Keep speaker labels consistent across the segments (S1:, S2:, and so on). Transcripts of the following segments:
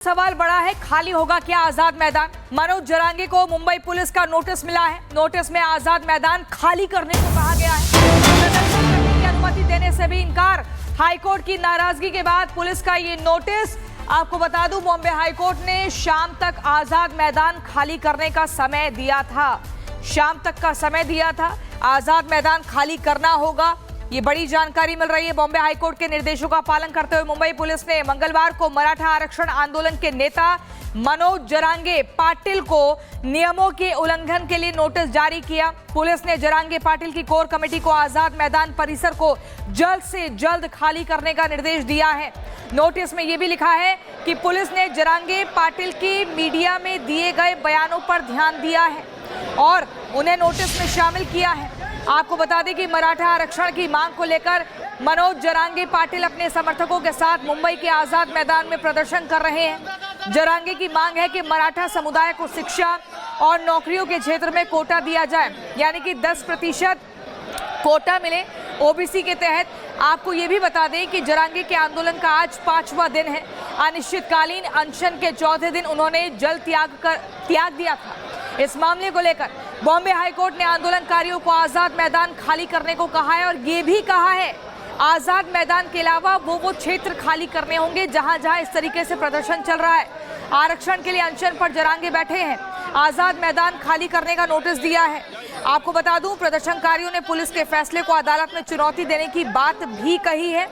S1: सवाल बड़ा है, खाली होगा क्या आजाद मैदान। मनोज जरांगे को मुंबई पुलिस का नोटिस मिला है। नोटिस में आजाद मैदान खाली करने को कहा गया है। प्रदर्शन करने की अनुमति देने से भी इनकार। हाईकोर्ट की नाराजगी के बाद पुलिस का ये नोटिस। आपको बता दूं, बॉम्बे हाईकोर्ट ने शाम तक आजाद मैदान खाली करने का समय दिया था। शाम तक का समय दिया था, आजाद मैदान खाली करना होगा। ये बड़ी जानकारी मिल रही है। बॉम्बे हाईकोर्ट के निर्देशों का पालन करते हुए मुंबई पुलिस ने मंगलवार को मराठा आरक्षण आंदोलन के नेता मनोज जरांगे पाटिल को नियमों के उल्लंघन के लिए नोटिस जारी किया। पुलिस ने जरांगे पाटिल की कोर कमेटी को आजाद मैदान परिसर को जल्द से जल्द खाली करने का निर्देश दिया है। नोटिस में यह भी लिखा है कि पुलिस ने जरांगे पाटिल की मीडिया में दिए गए बयानों पर ध्यान दिया है और उन्हें नोटिस में शामिल किया है। आपको बता दें कि मराठा आरक्षण की मांग को लेकर मनोज जरांगे पाटिल अपने समर्थकों के साथ मुंबई के आजाद मैदान में प्रदर्शन कर रहे हैं। जरांगे की मांग है कि मराठा समुदाय को शिक्षा और नौकरियों के क्षेत्र में कोटा दिया जाए, यानी कि 10% कोटा मिले ओबीसी के तहत। आपको ये भी बता दें कि जरांगे के आंदोलन का आज 5वां दिन है। अनिश्चितकालीन अनशन के चौथे दिन उन्होंने जल त्याग दिया था। इस मामले को लेकर बॉम्बे हाईकोर्ट ने आंदोलनकारियों को आजाद मैदान खाली करने को कहा है और ये भी कहा है आजाद मैदान के अलावा वो क्षेत्र खाली करने होंगे जहां जहां इस तरीके से प्रदर्शन चल रहा है। आरक्षण के लिए अनशन पर जरांगे बैठे हैं। आजाद मैदान खाली करने का नोटिस दिया है। आपको बता दूं, प्रदर्शनकारियों ने पुलिस के फैसले को अदालत में चुनौती देने की बात भी कही है,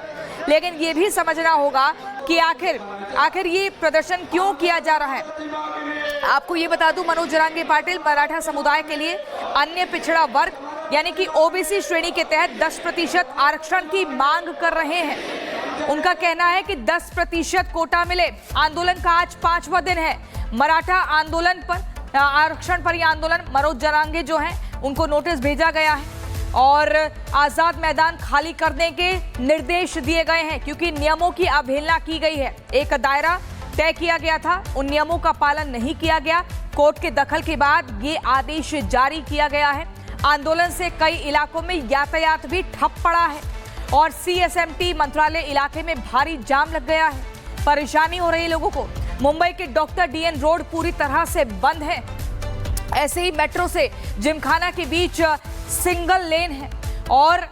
S1: लेकिन ये भी समझना होगा कि आखिर ये प्रदर्शन क्यों किया जा रहा है। आपको ये बता दूं, मनोज जरांगे पाटिल मराठा समुदाय के लिए अन्य पिछड़ा वर्ग यानी कि ओबीसी श्रेणी के तहत 10% आरक्षण की मांग कर रहे हैं। उनका कहना है कि 10% कोटा मिले। आंदोलन का आज 5वां दिन है। मराठा आंदोलन पर आरक्षण पर यह आंदोलन मनोज जरांगे जो है उनको नोटिस भेजा गया है और आजाद मैदान खाली करने के निर्देश दिए गए हैं क्योंकि नियमों की अवहेलना की गई है। एक दायरा तय किया गया था, उन नियमों का पालन नहीं किया गया। कोर्ट के दखल के बाद ये आदेश जारी किया गया है। आंदोलन से कई इलाकों में यातायात भी ठप पड़ा है और सीएसएमटी मंत्रालय इलाके में भारी जाम लग गया है। परेशानी हो रही है लोगों को। मुंबई के डॉक्टर डीएन रोड पूरी तरह से बंद है। ऐसे ही मेट्रो से जिमखाना के बीच सिंगल लेन है और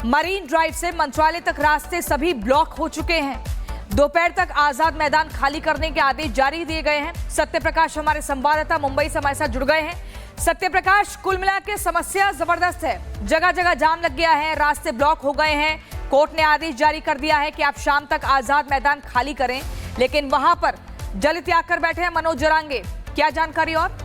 S1: मरीन ड्राइव से मंत्रालय तक रास्ते सभी ब्लॉक हो चुके हैं। दोपहर तक आजाद मैदान खाली करने के आदेश जारी दिए गए हैं। सत्यप्रकाश हमारे संवाददाता मुंबई से हमारे साथ जुड़ गए हैं। सत्यप्रकाश, कुल मिलाकर समस्या जबरदस्त है। जगह जगह जाम लग गया है, रास्ते ब्लॉक हो गए हैं। कोर्ट ने आदेश जारी कर दिया है कि आप शाम तक आजाद मैदान खाली करें, लेकिन वहां पर जल त्याग कर बैठे हैं मनोज जरांगे। क्या जानकारी और?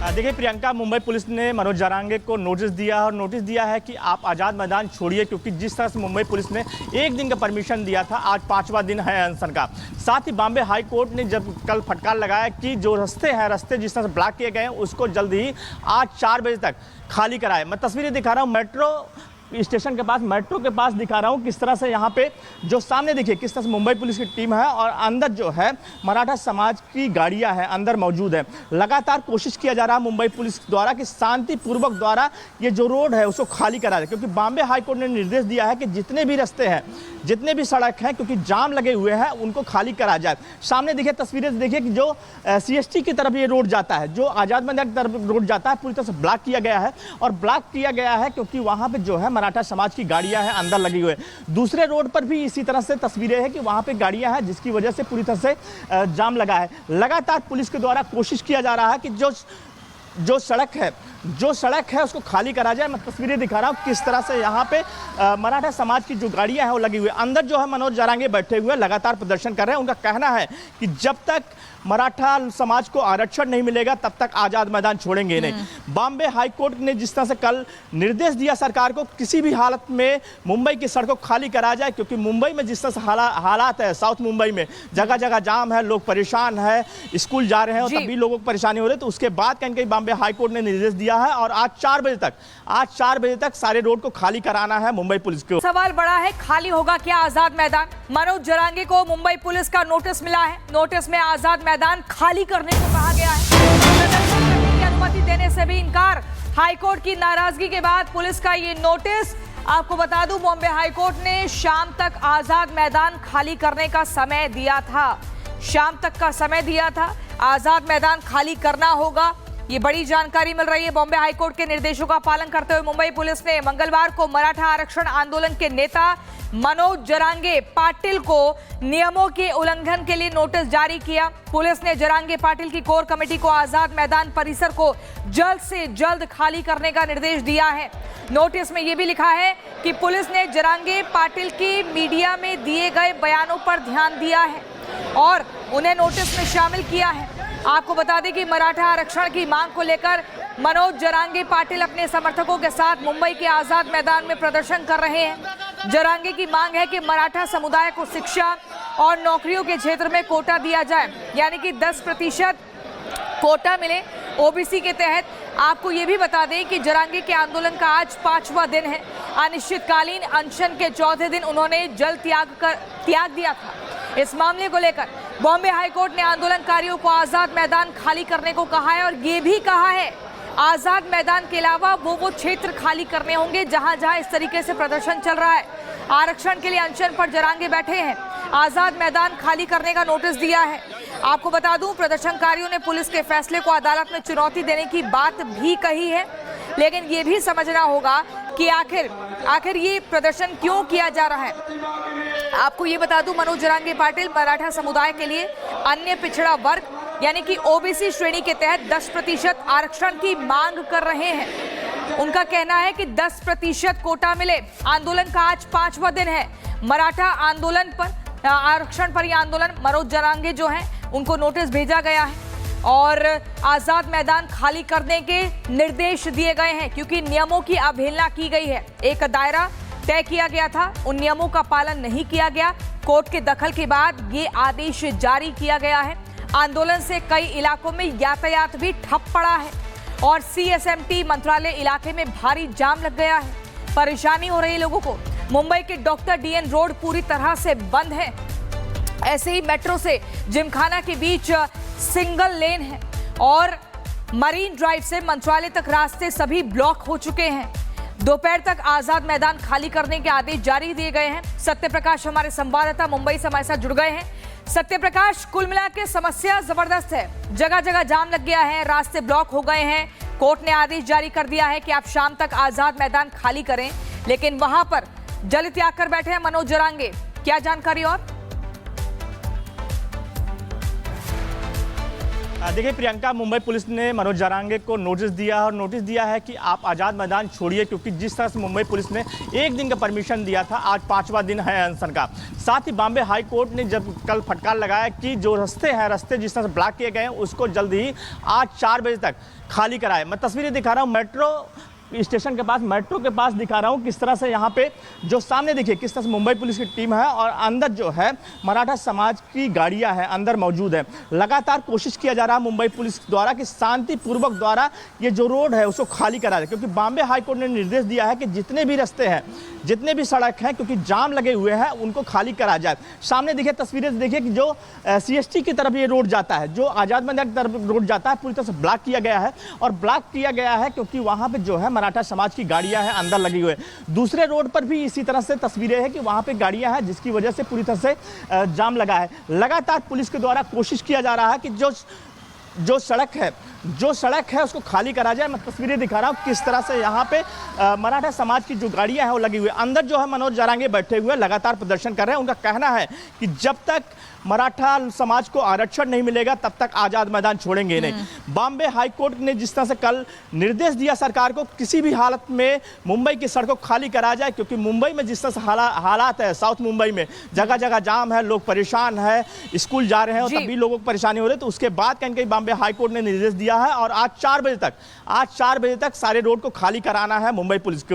S2: देखिए प्रियंका, मुंबई पुलिस ने मनोज जरांगे को नोटिस दिया और नोटिस दिया है कि आप आज़ाद मैदान छोड़िए, क्योंकि जिस तरह से मुंबई पुलिस ने 1 दिन का परमिशन दिया था, आज 5वां दिन है अनशन का। साथ ही बॉम्बे हाई कोर्ट ने जब कल फटकार लगाया कि जो रास्ते जिस तरह से ब्लॉक किए गए हैं उसको जल्द ही आज 4 बजे तक खाली कराए। मैं तस्वीरें दिखा रहा हूँ मेट्रो स्टेशन के पास, मेट्रो के पास दिखा रहा हूँ किस तरह से यहाँ पे जो सामने देखिए किस तरह से मुंबई पुलिस की टीम है और अंदर जो है मराठा समाज की गाड़ियाँ हैं अंदर मौजूद है। लगातार कोशिश किया जा रहा है मुंबई पुलिस द्वारा कि शांतिपूर्वक द्वारा ये जो रोड है उसको खाली करा जाए, क्योंकि बॉम्बे हाईकोर्ट ने निर्देश दिया है कि जितने भी रास्ते हैं, जितने भी सड़क हैं, क्योंकि जाम लगे हुए हैं, उनको खाली करा जाए। सामने देखिए तस्वीरें देखिए कि जो CST की तरफ ये रोड जाता है, जो आज़ाद मैदान की तरफ रोड जाता है, पूरी तरह से ब्लॉक किया गया है और ब्लॉक किया गया है क्योंकि वहाँ पे जो है मराठा समाज की गाड़ियां हैं अंदर लगी हुई है। दूसरे रोड पर भी इसी तरह से तस्वीरें हैं कि वहां पे गाड़ियां हैं जिसकी वजह से पूरी तरह से जाम लगा है। लगातार पुलिस के द्वारा कोशिश किया जा रहा है कि जो सड़क है उसको खाली करा जाए। मैं तस्वीरें दिखा रहा हूँ किस तरह से यहाँ पे मराठा समाज की जो गाड़ियाँ हैं वो लगी हुई है। अंदर जो है मनोज जरांगे बैठे हुए लगातार प्रदर्शन कर रहे हैं। उनका कहना है कि जब तक मराठा समाज को आरक्षण नहीं मिलेगा तब तक आज़ाद मैदान छोड़ेंगे नहीं। बॉम्बे हाईकोर्ट ने जिस तरह से कल निर्देश दिया सरकार को किसी भी हालत में मुंबई की सड़कों को खाली करा जाए, क्योंकि मुंबई में जिस तरह से हालात है, साउथ मुंबई में जगह जगह जाम है, लोग परेशान है, स्कूल जा रहे हैं और तभी लोगों को परेशानी हो रही है। तो उसके बाद कहीं बॉम्बे हाईकोर्ट ने निर्देश दिया है और आज 4 बजे तक सारे रोड को खाली कराना है मुंबई पुलिस को।
S1: सवाल बड़ा है, खाली होगा क्या आजाद मैदान। मनोज जरांगे को मुंबई पुलिस का नोटिस मिला है। नोटिस में आजाद मैदान खाली करने को कहा गया है। प्रदर्शन करने की अनुमति देने से भी इनकार। हाईकोर्ट की नाराजगी के बाद पुलिस का ये नोटिस। आपको बता दूं, बॉम्बे हाईकोर्ट ने शाम तक आजाद मैदान खाली करने का समय दिया था। शाम तक का समय दिया था, आजाद मैदान खाली करना होगा। ये बड़ी जानकारी मिल रही है। बॉम्बे हाईकोर्ट के निर्देशों का पालन करते हुए मुंबई पुलिस ने मंगलवार को मराठा आरक्षण आंदोलन के नेता मनोज जरांगे पाटिल को नियमों के उल्लंघन के लिए नोटिस जारी किया। पुलिस ने जरांगे पाटिल की कोर कमेटी को आजाद मैदान परिसर को जल्द से जल्द खाली करने का निर्देश दिया है। नोटिस में यह भी लिखा है कि पुलिस ने जरांगे पाटिल की मीडिया में दिए गए बयानों पर ध्यान दिया है और उन्हें नोटिस में शामिल किया है। आपको बता दें कि मराठा आरक्षण की मांग को लेकर मनोज जरांगे पाटिल अपने समर्थकों के साथ मुंबई के आजाद मैदान में प्रदर्शन कर रहे हैं। जरांगे की मांग है कि मराठा समुदाय को शिक्षा और नौकरियों के क्षेत्र में कोटा दिया जाए, यानी कि 10% कोटा मिले ओबीसी के तहत। आपको ये भी बता दें कि जरांगे के आंदोलन का आज 5वां दिन है। अनिश्चितकालीन अनशन के चौथे दिन उन्होंने जल त्याग दिया था। इस मामले को लेकर बॉम्बे हाईकोर्ट ने आंदोलनकारियों को आजाद मैदान खाली करने को कहा है और ये भी कहा है आजाद मैदान के अलावा वो क्षेत्र खाली करने होंगे जहां जहां इस तरीके से प्रदर्शन चल रहा है। आरक्षण के लिए अनशन पर जरांगे बैठे हैं। आजाद मैदान खाली करने का नोटिस दिया है। आपको बता दूं, प्रदर्शनकारियों ने पुलिस के फैसले को अदालत में चुनौती देने की बात भी कही है, लेकिन ये भी समझना होगा कि आखिर ये प्रदर्शन क्यों किया जा रहा है। आपको ये बता दूं, मनोज जरांगे पाटिल मराठा समुदाय के लिए अन्य पिछड़ा वर्ग यानी कि ओबीसी श्रेणी के तहत 10% आरक्षण की मांग कर रहे हैं। उनका कहना है कि 10% कोटा मिले। आंदोलन का आज 5वां दिन है। मराठा आंदोलन पर आरक्षण पर यह आंदोलन मनोज जरांगे जो हैं उनको नोटिस भेजा गया है और आजाद मैदान खाली करने के निर्देश दिए गए हैं क्योंकि नियमों की अवहेलना की गई है। एक दायरा तय किया गया था, उन नियमों का पालन नहीं किया गया। कोर्ट के दखल के बाद ये आदेश जारी किया गया है। आंदोलन से कई इलाकों में यातायात भी ठप पड़ा है और सीएसएमटी मंत्रालय इलाके में भारी जाम लग गया है। परेशानी हो रही है लोगों को। मुंबई के डॉक्टर डीएन रोड पूरी तरह से बंद है। ऐसे ही मेट्रो से जिमखाना के बीच सिंगल लेन है और मरीन ड्राइव से मंत्रालय तक रास्ते सभी ब्लॉक हो चुके हैं। दोपहर तक आजाद मैदान खाली करने के आदेश जारी दिए गए हैं। सत्यप्रकाश हमारे संवाददाता मुंबई से हमारे साथ जुड़ गए हैं। सत्यप्रकाश, कुल मिला के समस्या जबरदस्त है। जगह जगह जाम लग गया है, रास्ते ब्लॉक हो गए हैं। कोर्ट ने आदेश जारी कर दिया है कि आप शाम तक आजाद मैदान खाली करें, लेकिन वहां पर जल त्याग कर बैठे हैं मनोज जरांगे। क्या जानकारी और?
S2: देखिए प्रियंका, मुंबई पुलिस ने मनोज जरांगे को नोटिस दिया और नोटिस दिया है कि आप आज़ाद मैदान छोड़िए, क्योंकि जिस तरह से मुंबई पुलिस ने एक दिन का परमिशन दिया था, आज 5वां दिन है अनशन का। साथ ही बॉम्बे हाई कोर्ट ने जब कल फटकार लगाया कि जो रास्ते जिस तरह से ब्लॉक किए गए हैं उसको जल्द ही आज 4 बजे तक खाली कराए। मैं तस्वीरें दिखा रहा हूँ मेट्रो स्टेशन के पास, मेट्रो के पास दिखा रहा हूँ किस तरह से यहाँ पे जो सामने देखिए किस तरह से मुंबई पुलिस की टीम है और अंदर जो है मराठा समाज की गाड़ियाँ हैं अंदर मौजूद है। लगातार कोशिश किया जा रहा है मुंबई पुलिस द्वारा कि शांतिपूर्वक द्वारा ये जो रोड है उसको खाली करा जाए, क्योंकि बॉम्बे हाई कोर्ट ने निर्देश दिया है कि जितने भी रास्ते हैं, जितने भी सड़क हैं, क्योंकि जाम लगे हुए हैं, उनको खाली करा जाए। सामने देखिए तस्वीरें देखिए कि जो CST की तरफ ये रोड जाता है, जो आज़ाद मैदान की तरफ रोड जाता है, पूरी तरह से ब्लॉक किया गया है और ब्लॉक किया गया है क्योंकि वहाँ पे जो है मराठा समाज की गाड़ियां हैं अंदर लगी हुई है। दूसरे रोड पर भी इसी तरह से तस्वीरें हैं कि वहां पे गाड़ियां हैं जिसकी वजह से पूरी तरह से जाम लगा है। लगातार पुलिस के द्वारा कोशिश किया जा रहा है कि जो सड़क है उसको खाली करा जाए। मैं तस्वीरें दिखा रहा हूँ किस तरह से यहाँ पे मराठा समाज की जो गाड़ियाँ हैं वो लगी हुई है। अंदर जो है मनोज जरांगे बैठे हुए लगातार प्रदर्शन कर रहे हैं। उनका कहना है कि जब तक मराठा समाज को आरक्षण नहीं मिलेगा तब तक आज़ाद मैदान छोड़ेंगे नहीं। बॉम्बे हाई कोर्ट ने जिस तरह से कल निर्देश दिया सरकार को किसी भी हालत में मुंबई की सड़कों को खाली करा जाए, क्योंकि मुंबई में जिस तरह से हालात है, साउथ मुंबई में जगह जगह जाम है, लोग परेशान है, स्कूल जा रहे हैं और तभी लोगों को परेशानी हो रही है। तो उसके बाद कहीं बॉम्बे हाई कोर्ट ने निर्देश दिया है और आज 4 बजे तक सारे रोड को खाली कराना है मुंबई पुलिस को।